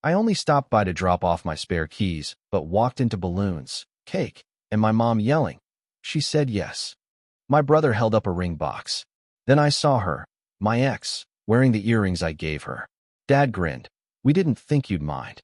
I only stopped by to drop off my spare keys, but walked into balloons, cake, and my mom yelling. She said yes. My brother held up a ring box. Then I saw her, my ex, wearing the earrings I gave her. Dad grinned. We didn't think you'd mind.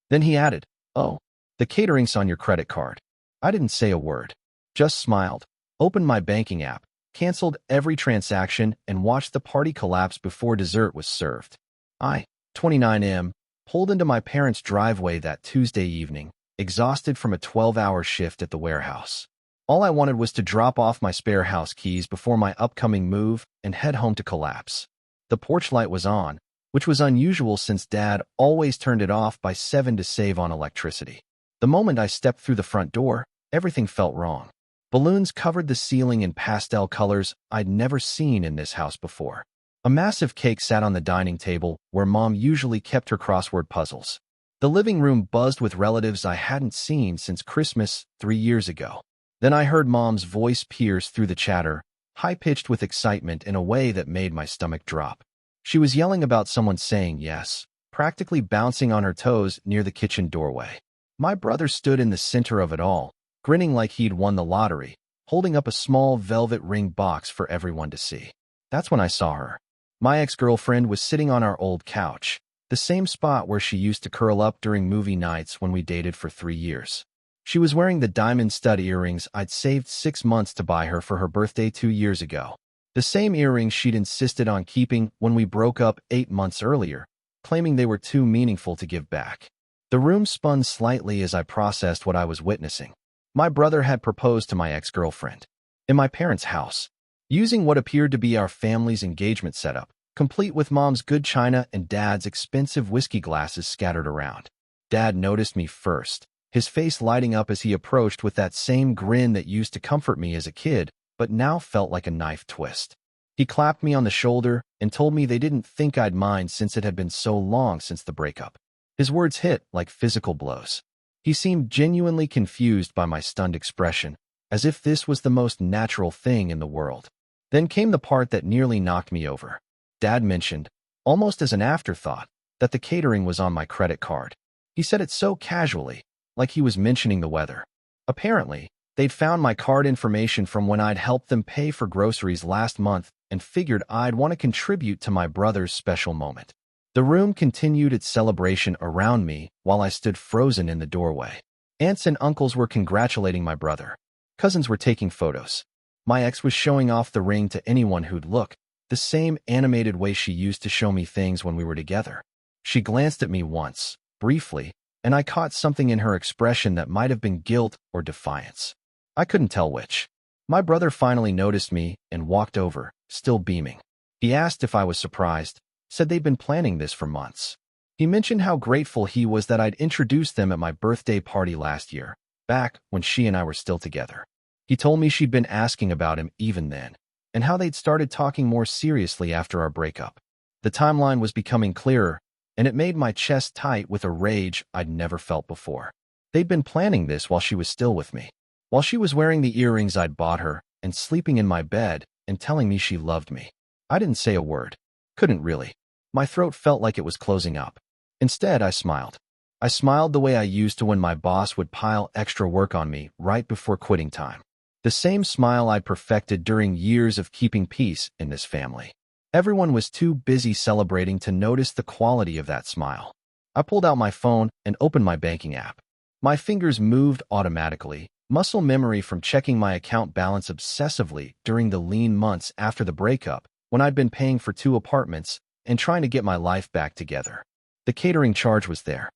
Then he added, oh, the catering's on your credit card. I didn't say a word. Just smiled, opened my banking app, canceled every transaction, and watched the party collapse before dessert was served. I, 29M, pulled into my parents' driveway that Tuesday evening, exhausted from a 12-hour shift at the warehouse. All I wanted was to drop off my spare house keys before my upcoming move and head home to collapse. The porch light was on, which was unusual since Dad always turned it off by 7 to save on electricity. The moment I stepped through the front door, everything felt wrong. Balloons covered the ceiling in pastel colors I'd never seen in this house before. A massive cake sat on the dining table where Mom usually kept her crossword puzzles. The living room buzzed with relatives I hadn't seen since Christmas 3 years ago. Then I heard Mom's voice pierce through the chatter, high-pitched with excitement in a way that made my stomach drop. She was yelling about someone saying yes, practically bouncing on her toes near the kitchen doorway. My brother stood in the center of it all, grinning like he'd won the lottery, holding up a small velvet ring box for everyone to see. That's when I saw her. My ex-girlfriend was sitting on our old couch, the same spot where she used to curl up during movie nights when we dated for 3 years. She was wearing the diamond stud earrings I'd saved 6 months to buy her for her birthday 2 years ago. The same earrings she'd insisted on keeping when we broke up 8 months earlier, claiming they were too meaningful to give back. The room spun slightly as I processed what I was witnessing. My brother had proposed to my ex-girlfriend in my parents' house, using what appeared to be our family's engagement setup, complete with Mom's good china and Dad's expensive whiskey glasses scattered around. Dad noticed me first, his face lighting up as he approached with that same grin that used to comfort me as a kid, but now felt like a knife twist. He clapped me on the shoulder and told me they didn't think I'd mind since it had been so long since the breakup. His words hit like physical blows. He seemed genuinely confused by my stunned expression, as if this was the most natural thing in the world. Then came the part that nearly knocked me over. Dad mentioned, almost as an afterthought, that the catering was on my credit card. He said it so casually, like he was mentioning the weather. Apparently, they'd found my card information from when I'd helped them pay for groceries last month and figured I'd want to contribute to my brother's special moment. The room continued its celebration around me while I stood frozen in the doorway. Aunts and uncles were congratulating my brother. Cousins were taking photos. My ex was showing off the ring to anyone who'd look, the same animated way she used to show me things when we were together. She glanced at me once, briefly, and I caught something in her expression that might have been guilt or defiance. I couldn't tell which. My brother finally noticed me and walked over, still beaming. He asked if I was surprised, said they'd been planning this for months. He mentioned how grateful he was that I'd introduced them at my birthday party last year, back when she and I were still together. He told me she'd been asking about him even then, and how they'd started talking more seriously after our breakup. The timeline was becoming clearer, and it made my chest tight with a rage I'd never felt before. They'd been planning this while she was still with me, while she was wearing the earrings I'd bought her and sleeping in my bed and telling me she loved me. I didn't say a word. Couldn't really. My throat felt like it was closing up. Instead, I smiled. I smiled the way I used to when my boss would pile extra work on me right before quitting time. The same smile I'd perfected during years of keeping peace in this family. Everyone was too busy celebrating to notice the quality of that smile. I pulled out my phone and opened my banking app. My fingers moved automatically, muscle memory from checking my account balance obsessively during the lean months after the breakup, when I'd been paying for 2 apartments and trying to get my life back together. The catering charge was there.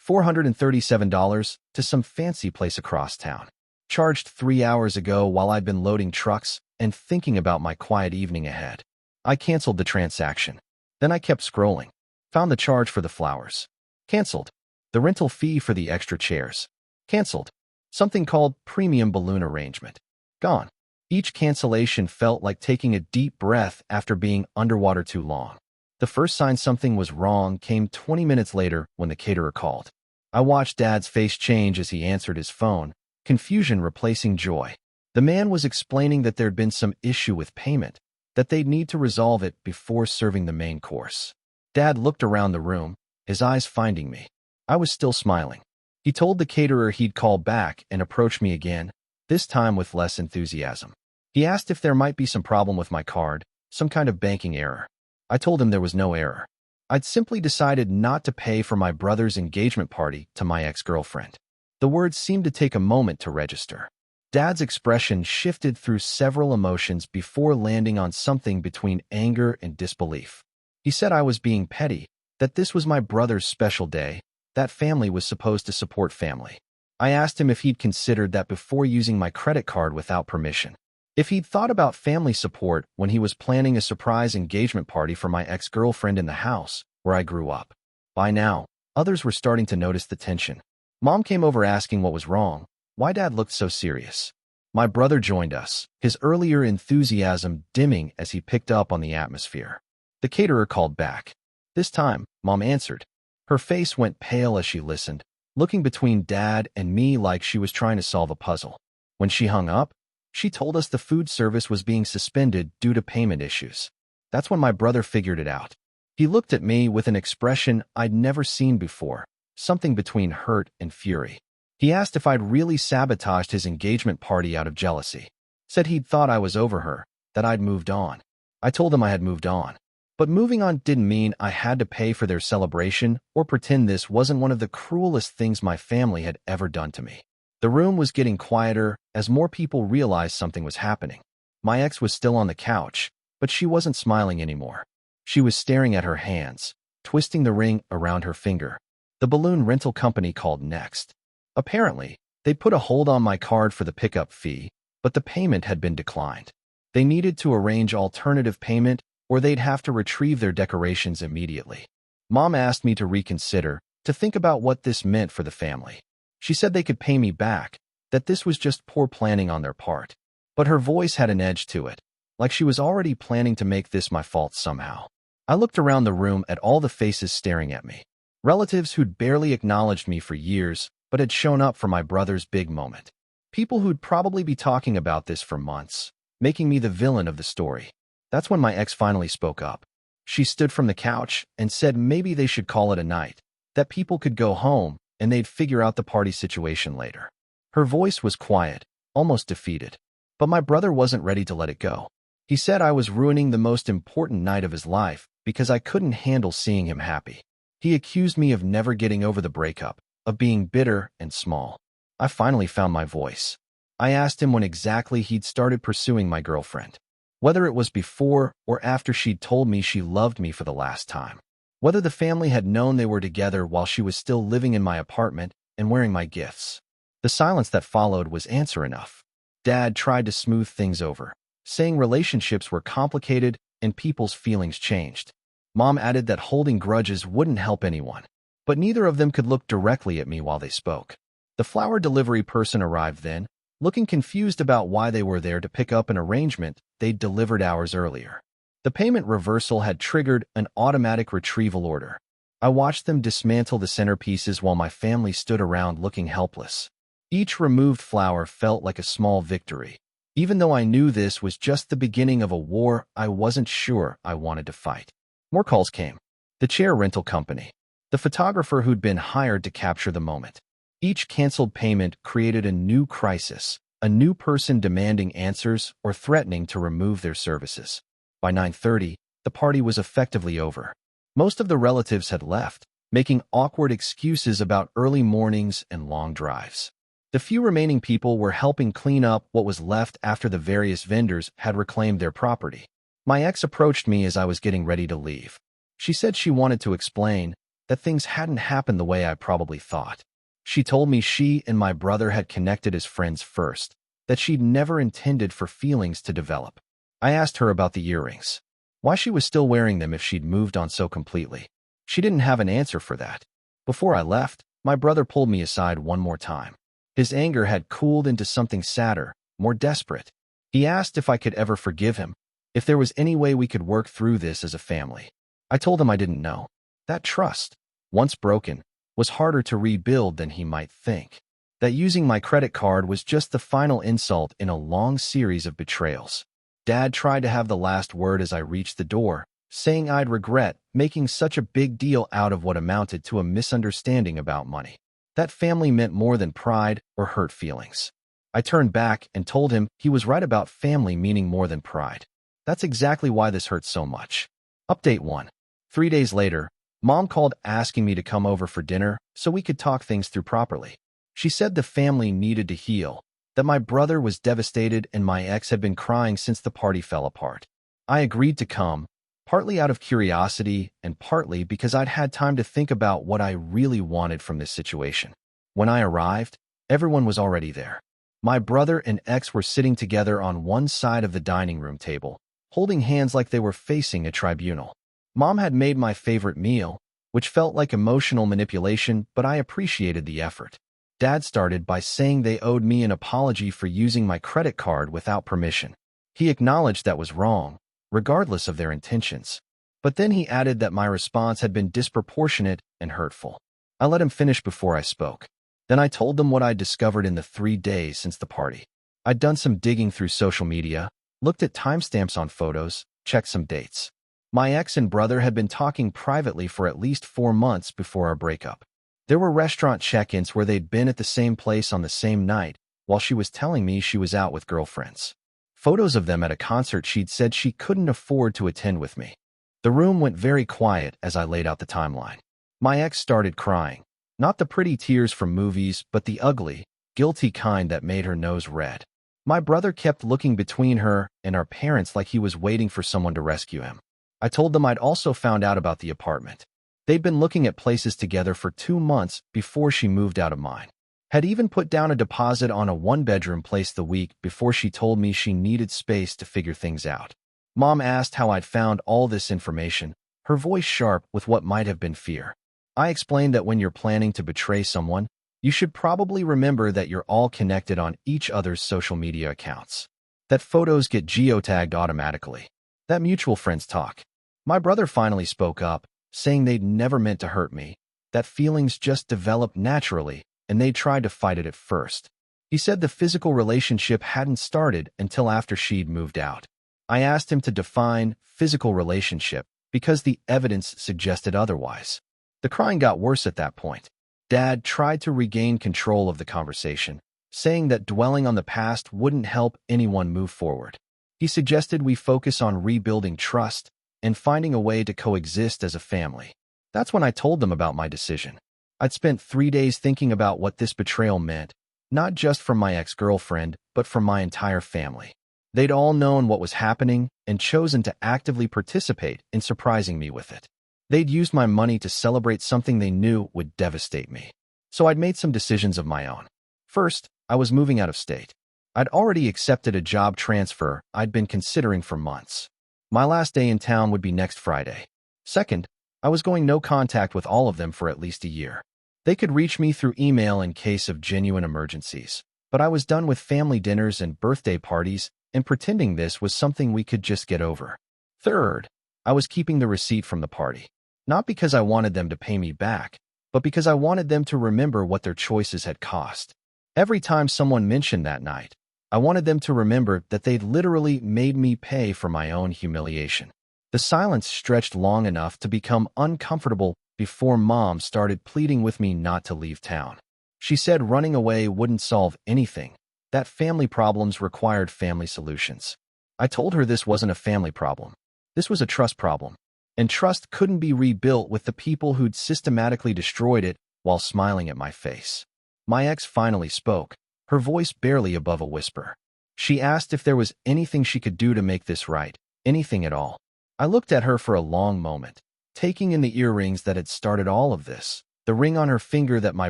$437 to some fancy place across town. Charged 3 hours ago while I'd been loading trucks and thinking about my quiet evening ahead. I canceled the transaction. Then I kept scrolling. Found the charge for the flowers. Canceled. The rental fee for the extra chairs. Canceled. Something called premium balloon arrangement. Gone. Each cancellation felt like taking a deep breath after being underwater too long. The first sign something was wrong came 20 minutes later when the caterer called. I watched Dad's face change as he answered his phone, confusion replacing joy. The man was explaining that there'd been some issue with payment, that they'd need to resolve it before serving the main course. Dad looked around the room, his eyes finding me. I was still smiling. He told the caterer he'd call back and approach me again, this time with less enthusiasm. He asked if there might be some problem with my card, some kind of banking error. I told him there was no error. I'd simply decided not to pay for my brother's engagement party to my ex-girlfriend. The words seemed to take a moment to register. Dad's expression shifted through several emotions before landing on something between anger and disbelief. He said I was being petty, that this was my brother's special day, that family was supposed to support family. I asked him if he'd considered that before using my credit card without permission. If he'd thought about family support when he was planning a surprise engagement party for my ex-girlfriend in the house where I grew up. By now, others were starting to notice the tension. Mom came over asking what was wrong, why Dad looked so serious. My brother joined us, his earlier enthusiasm dimming as he picked up on the atmosphere. The caterer called back. This time, Mom answered. Her face went pale as she listened, looking between Dad and me like she was trying to solve a puzzle. When she hung up, she told us the food service was being suspended due to payment issues. That's when my brother figured it out. He looked at me with an expression I'd never seen before, something between hurt and fury. He asked if I'd really sabotaged his engagement party out of jealousy. Said he'd thought I was over her, that I'd moved on. I told him I had moved on. But moving on didn't mean I had to pay for their celebration or pretend this wasn't one of the cruelest things my family had ever done to me. The room was getting quieter as more people realized something was happening. My ex was still on the couch, but she wasn't smiling anymore. She was staring at her hands, twisting the ring around her finger. The balloon rental company called next. Apparently, they'd put a hold on my card for the pickup fee, but the payment had been declined. They needed to arrange alternative payment or they'd have to retrieve their decorations immediately. Mom asked me to reconsider, to think about what this meant for the family. She said they could pay me back, that this was just poor planning on their part. But her voice had an edge to it, like she was already planning to make this my fault somehow. I looked around the room at all the faces staring at me. Relatives who'd barely acknowledged me for years, but had shown up for my brother's big moment. People who'd probably be talking about this for months, making me the villain of the story. That's when my ex finally spoke up. She stood from the couch and said maybe they should call it a night, that people could go home and they'd figure out the party situation later. Her voice was quiet, almost defeated. But my brother wasn't ready to let it go. He said I was ruining the most important night of his life because I couldn't handle seeing him happy. He accused me of never getting over the breakup, of being bitter and small. I finally found my voice. I asked him when exactly he'd started pursuing my girlfriend. Whether it was before or after she'd told me she loved me for the last time. Whether the family had known they were together while she was still living in my apartment and wearing my gifts. The silence that followed was answer enough. Dad tried to smooth things over, saying relationships were complicated and people's feelings changed. Mom added that holding grudges wouldn't help anyone, but neither of them could look directly at me while they spoke. The flower delivery person arrived then, looking confused about why they were there to pick up an arrangement they'd delivered hours earlier. The payment reversal had triggered an automatic retrieval order. I watched them dismantle the centerpieces while my family stood around looking helpless. Each removed flower felt like a small victory. Even though I knew this was just the beginning of a war I wasn't sure I wanted to fight. More calls came. The chair rental company. The photographer who'd been hired to capture the moment. Each canceled payment created a new crisis, a new person demanding answers or threatening to remove their services. By 9:30, the party was effectively over. Most of the relatives had left, making awkward excuses about early mornings and long drives. The few remaining people were helping clean up what was left after the various vendors had reclaimed their property. My ex approached me as I was getting ready to leave. She said she wanted to explain that things hadn't happened the way I probably thought. She told me she and my brother had connected as friends first, that she'd never intended for feelings to develop. I asked her about the earrings, why she was still wearing them if she'd moved on so completely. She didn't have an answer for that. Before I left, my brother pulled me aside one more time. His anger had cooled into something sadder, more desperate. He asked if I could ever forgive him, if there was any way we could work through this as a family. I told him I didn't know. That trust, once broken, was harder to rebuild than he might think. That using my credit card was just the final insult in a long series of betrayals. Dad tried to have the last word as I reached the door, saying I'd regret making such a big deal out of what amounted to a misunderstanding about money. That family meant more than pride or hurt feelings. I turned back and told him he was right about family meaning more than pride. That's exactly why this hurts so much. Update 1. 3 days later, Mom called asking me to come over for dinner so we could talk things through properly. She said the family needed to heal, that my brother was devastated and my ex had been crying since the party fell apart. I agreed to come, partly out of curiosity and partly because I'd had time to think about what I really wanted from this situation. When I arrived, everyone was already there. My brother and ex were sitting together on one side of the dining room table, holding hands like they were facing a tribunal. Mom had made my favorite meal, which felt like emotional manipulation, but I appreciated the effort. Dad started by saying they owed me an apology for using my credit card without permission. He acknowledged that was wrong, regardless of their intentions. But then he added that my response had been disproportionate and hurtful. I let him finish before I spoke. Then I told them what I'd discovered in the 3 days since the party. I'd done some digging through social media, looked at timestamps on photos, checked some dates. My ex and brother had been talking privately for at least 4 months before our breakup. There were restaurant check-ins where they'd been at the same place on the same night, while she was telling me she was out with girlfriends. Photos of them at a concert she'd said she couldn't afford to attend with me. The room went very quiet as I laid out the timeline. My ex started crying. Not the pretty tears from movies, but the ugly, guilty kind that made her nose red. My brother kept looking between her and our parents like he was waiting for someone to rescue him. I told them I'd also found out about the apartment. They'd been looking at places together for 2 months before she moved out of mine. Had even put down a deposit on a 1-bedroom place the week before she told me she needed space to figure things out. Mom asked how I'd found all this information, her voice sharp with what might have been fear. I explained that when you're planning to betray someone, you should probably remember that you're all connected on each other's social media accounts. That photos get geotagged automatically. That mutual friends talk. My brother finally spoke up, saying they'd never meant to hurt me, that feelings just develop naturally, and they tried to fight it at first. He said the physical relationship hadn't started until after she'd moved out. I asked him to define physical relationship because the evidence suggested otherwise. The crying got worse at that point. Dad tried to regain control of the conversation, saying that dwelling on the past wouldn't help anyone move forward. He suggested we focus on rebuilding trust and finding a way to coexist as a family. That's when I told them about my decision. I'd spent 3 days thinking about what this betrayal meant, not just from my ex-girlfriend, but from my entire family. They'd all known what was happening and chosen to actively participate in surprising me with it. They'd used my money to celebrate something they knew would devastate me. So I'd made some decisions of my own. First, I was moving out of state. I'd already accepted a job transfer I'd been considering for months. My last day in town would be next Friday. Second, I was going no contact with all of them for at least a year. They could reach me through email in case of genuine emergencies, but I was done with family dinners and birthday parties and pretending this was something we could just get over. Third, I was keeping the receipt from the party. Not because I wanted them to pay me back, but because I wanted them to remember what their choices had cost. Every time someone mentioned that night, I wanted them to remember that they'd literally made me pay for my own humiliation. The silence stretched long enough to become uncomfortable before Mom started pleading with me not to leave town. She said running away wouldn't solve anything, that family problems required family solutions. I told her this wasn't a family problem. This was a trust problem. And trust couldn't be rebuilt with the people who'd systematically destroyed it while smiling at my face. My ex finally spoke, her voice barely above a whisper. She asked if there was anything she could do to make this right, anything at all. I looked at her for a long moment, taking in the earrings that had started all of this, the ring on her finger that my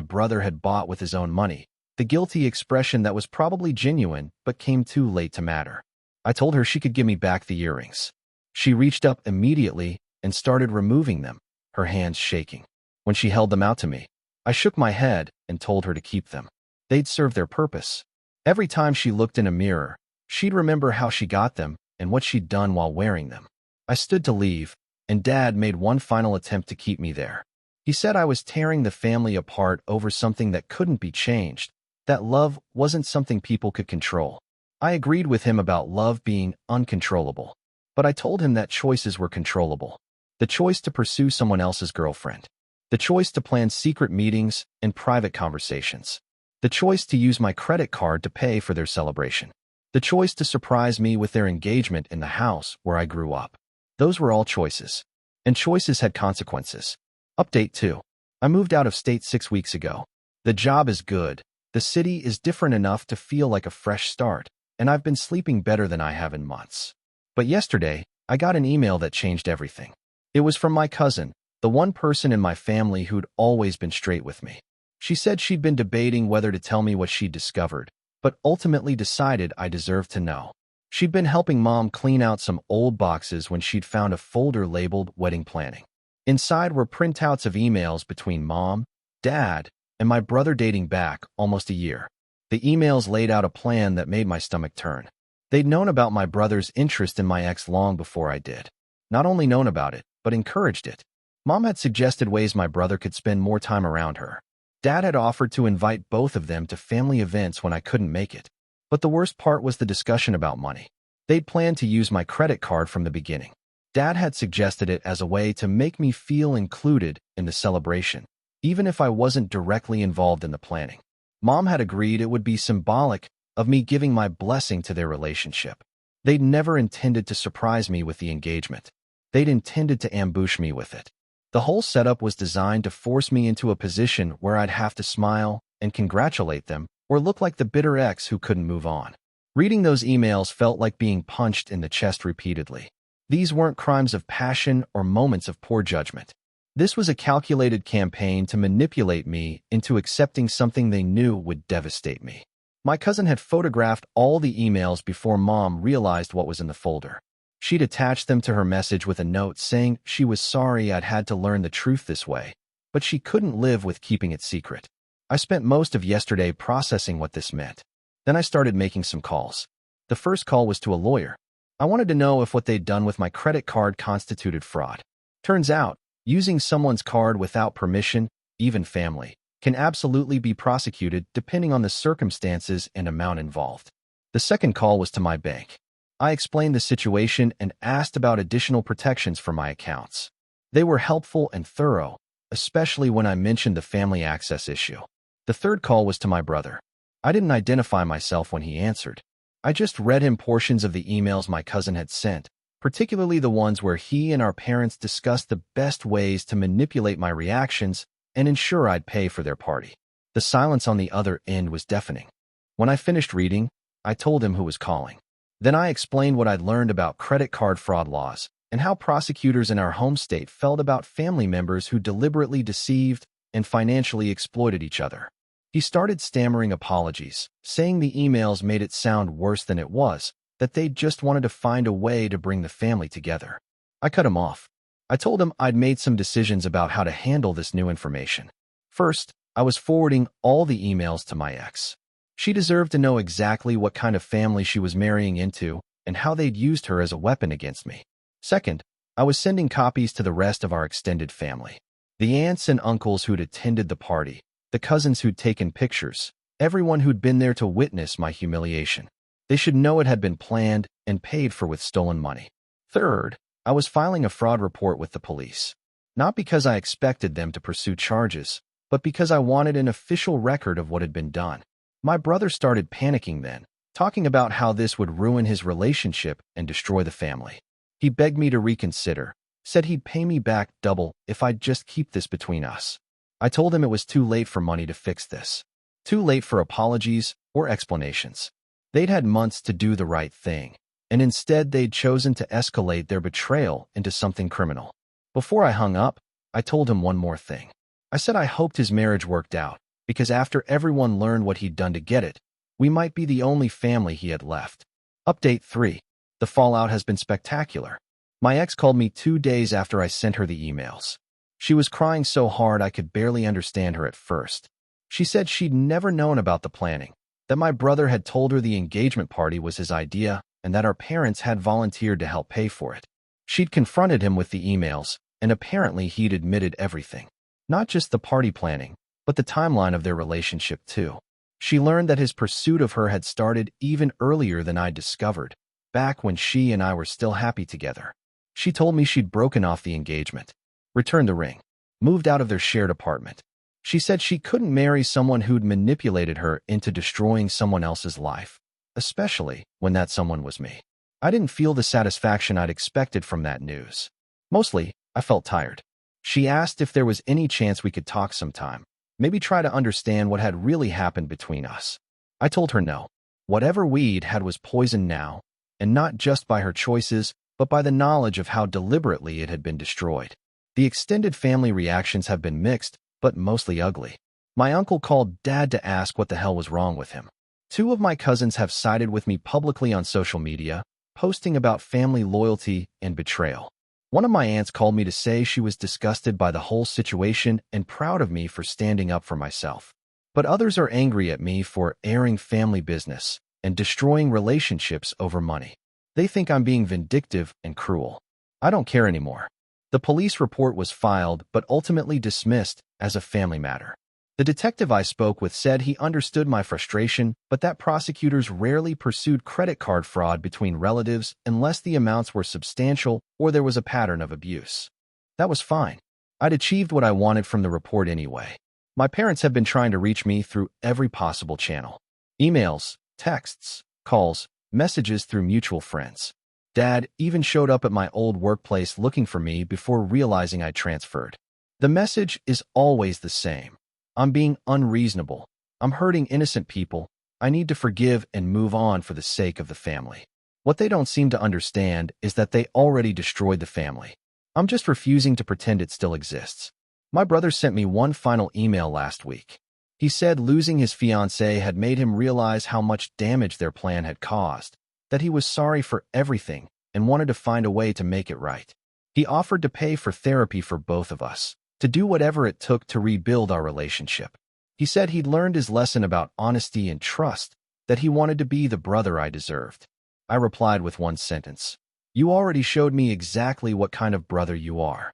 brother had bought with his own money, the guilty expression that was probably genuine but came too late to matter. I told her she could give me back the earrings. She reached up immediately and started removing them, her hands shaking. When she held them out to me, I shook my head and told her to keep them. They'd serve their purpose. Every time she looked in a mirror, she'd remember how she got them and what she'd done while wearing them. I stood to leave, and Dad made one final attempt to keep me there. He said I was tearing the family apart over something that couldn't be changed, that love wasn't something people could control. I agreed with him about love being uncontrollable. But I told him that choices were controllable. The choice to pursue someone else's girlfriend. The choice to plan secret meetings and private conversations. The choice to use my credit card to pay for their celebration. The choice to surprise me with their engagement in the house where I grew up. Those were all choices. And choices had consequences. Update 2. I moved out of state 6 weeks ago. The job is good. The city is different enough to feel like a fresh start, and I've been sleeping better than I have in months. But yesterday, I got an email that changed everything. It was from my cousin, the one person in my family who'd always been straight with me. She said she'd been debating whether to tell me what she'd discovered, but ultimately decided I deserved to know. She'd been helping Mom clean out some old boxes when she'd found a folder labeled Wedding Planning. Inside were printouts of emails between Mom, Dad, and my brother dating back almost a year. The emails laid out a plan that made my stomach turn. They'd known about my brother's interest in my ex long before I did. Not only known about it, but encouraged it. Mom had suggested ways my brother could spend more time around her. Dad had offered to invite both of them to family events when I couldn't make it. But the worst part was the discussion about money. They'd planned to use my credit card from the beginning. Dad had suggested it as a way to make me feel included in the celebration, even if I wasn't directly involved in the planning. Mom had agreed it would be symbolic of me giving my blessing to their relationship. They'd never intended to surprise me with the engagement. They'd intended to ambush me with it. The whole setup was designed to force me into a position where I'd have to smile and congratulate them or look like the bitter ex who couldn't move on. Reading those emails felt like being punched in the chest repeatedly. These weren't crimes of passion or moments of poor judgment. This was a calculated campaign to manipulate me into accepting something they knew would devastate me. My cousin had photographed all the emails before Mom realized what was in the folder. She'd attached them to her message with a note saying she was sorry I'd had to learn the truth this way, but she couldn't live with keeping it secret. I spent most of yesterday processing what this meant. Then I started making some calls. The first call was to a lawyer. I wanted to know if what they'd done with my credit card constituted fraud. Turns out, using someone's card without permission, even family, can absolutely be prosecuted depending on the circumstances and amount involved. The second call was to my bank. I explained the situation and asked about additional protections for my accounts. They were helpful and thorough, especially when I mentioned the family access issue. The third call was to my brother. I didn't identify myself when he answered. I just read him portions of the emails my cousin had sent, particularly the ones where he and our parents discussed the best ways to manipulate my reactions and ensure I'd pay for their party. The silence on the other end was deafening. When I finished reading, I told him who was calling. Then I explained what I'd learned about credit card fraud laws and how prosecutors in our home state felt about family members who deliberately deceived and financially exploited each other. He started stammering apologies, saying the emails made it sound worse than it was, that they just wanted to find a way to bring the family together. I cut him off. I told him I'd made some decisions about how to handle this new information. First, I was forwarding all the emails to my ex. She deserved to know exactly what kind of family she was marrying into and how they'd used her as a weapon against me. Second, I was sending copies to the rest of our extended family. The aunts and uncles who'd attended the party, the cousins who'd taken pictures, everyone who'd been there to witness my humiliation. They should know it had been planned and paid for with stolen money. Third, I was filing a fraud report with the police. Not because I expected them to pursue charges, but because I wanted an official record of what had been done. My brother started panicking then, talking about how this would ruin his relationship and destroy the family. He begged me to reconsider, said he'd pay me back double if I'd just keep this between us. I told him it was too late for money to fix this. Too late for apologies or explanations. They'd had months to do the right thing, and instead they'd chosen to escalate their betrayal into something criminal. Before I hung up, I told him one more thing. I said I hoped his marriage worked out, because after everyone learned what he'd done to get it, we might be the only family he had left. Update 3. The fallout has been spectacular. My ex called me 2 days after I sent her the emails. She was crying so hard I could barely understand her at first. She said she'd never known about the planning, that my brother had told her the engagement party was his idea and that our parents had volunteered to help pay for it. She'd confronted him with the emails, and apparently he'd admitted everything. Not just the party planning, but the timeline of their relationship too. She learned that his pursuit of her had started even earlier than I'd discovered, back when she and I were still happy together. She told me she'd broken off the engagement, returned the ring, moved out of their shared apartment. She said she couldn't marry someone who'd manipulated her into destroying someone else's life, especially when that someone was me. I didn't feel the satisfaction I'd expected from that news. Mostly, I felt tired. She asked if there was any chance we could talk sometime, maybe try to understand what had really happened between us. I told her no. Whatever we'd had was poisoned now, and not just by her choices, but by the knowledge of how deliberately it had been destroyed. The extended family reactions have been mixed, but mostly ugly. My uncle called Dad to ask what the hell was wrong with him. Two of my cousins have sided with me publicly on social media, posting about family loyalty and betrayal. One of my aunts called me to say she was disgusted by the whole situation and proud of me for standing up for myself. But others are angry at me for airing family business and destroying relationships over money. They think I'm being vindictive and cruel. I don't care anymore. The police report was filed but ultimately dismissed as a family matter. The detective I spoke with said he understood my frustration, but that prosecutors rarely pursued credit card fraud between relatives unless the amounts were substantial or there was a pattern of abuse. That was fine. I'd achieved what I wanted from the report anyway. My parents have been trying to reach me through every possible channel. Emails, texts, calls, messages through mutual friends. Dad even showed up at my old workplace looking for me before realizing I'd transferred. The message is always the same. I'm being unreasonable. I'm hurting innocent people. I need to forgive and move on for the sake of the family. What they don't seem to understand is that they already destroyed the family. I'm just refusing to pretend it still exists. My brother sent me one final email last week. He said losing his fiancée had made him realize how much damage their plan had caused, that he was sorry for everything and wanted to find a way to make it right. He offered to pay for therapy for both of us, to do whatever it took to rebuild our relationship. He said he'd learned his lesson about honesty and trust, that he wanted to be the brother I deserved. I replied with one sentence. You already showed me exactly what kind of brother you are.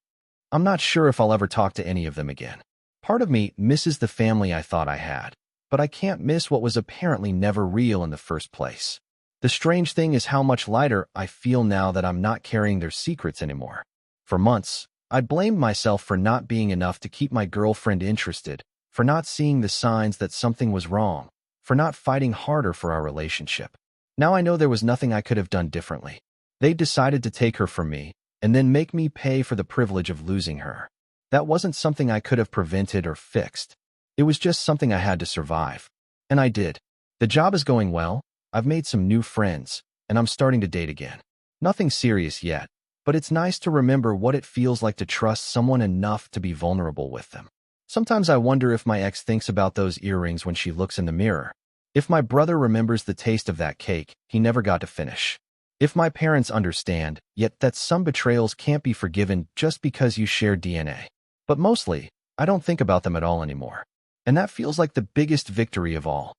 I'm not sure if I'll ever talk to any of them again. Part of me misses the family I thought I had, but I can't miss what was apparently never real in the first place. The strange thing is how much lighter I feel now that I'm not carrying their secrets anymore. For months, I blamed myself for not being enough to keep my girlfriend interested, for not seeing the signs that something was wrong, for not fighting harder for our relationship. Now I know there was nothing I could have done differently. They decided to take her from me, and then make me pay for the privilege of losing her. That wasn't something I could have prevented or fixed. It was just something I had to survive. And I did. The job is going well, I've made some new friends, and I'm starting to date again. Nothing serious yet, but it's nice to remember what it feels like to trust someone enough to be vulnerable with them. Sometimes I wonder if my ex thinks about those earrings when she looks in the mirror. If my brother remembers the taste of that cake he never got to finish. If my parents understand, yet that some betrayals can't be forgiven just because you share DNA. But mostly, I don't think about them at all anymore. And that feels like the biggest victory of all.